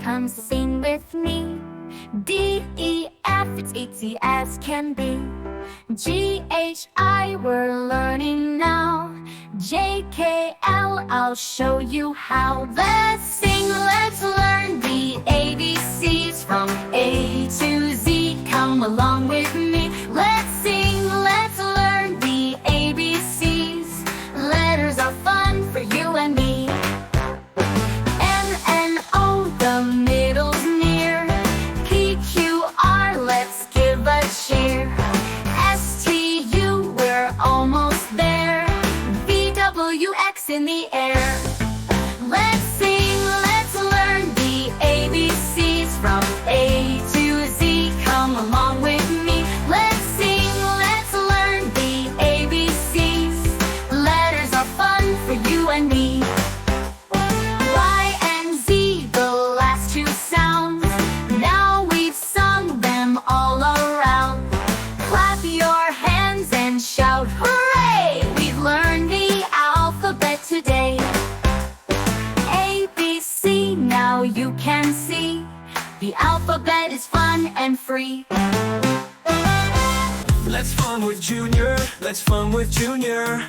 come sing with me. D, E, F, it's easy as can be. G, H, I, we're learning now. J, K, L, I'll show you how. Let's sing, let's learn the ABCs from A to Z. Come along with me. Let's sing, let's learn the ABCs. Letters are fun for you and me. M, N, O, the middle's near. P, Q, R, let's give a cheer. S, T, U, we're almost there. V, W, X in the air. Let's sing, let's learn the ABCs from A to Z. Come along with me. Let's sing, let's learn the ABCs. Letters are fun for you and me. Y and Z, the last two sounds. Now we've sung them all around. Clap your hands and shout hooray! We've learned the alphabet today. A, B, C, now you can see. The alphabet is fun and free. Let's fun with Junior, let's fun with Junior.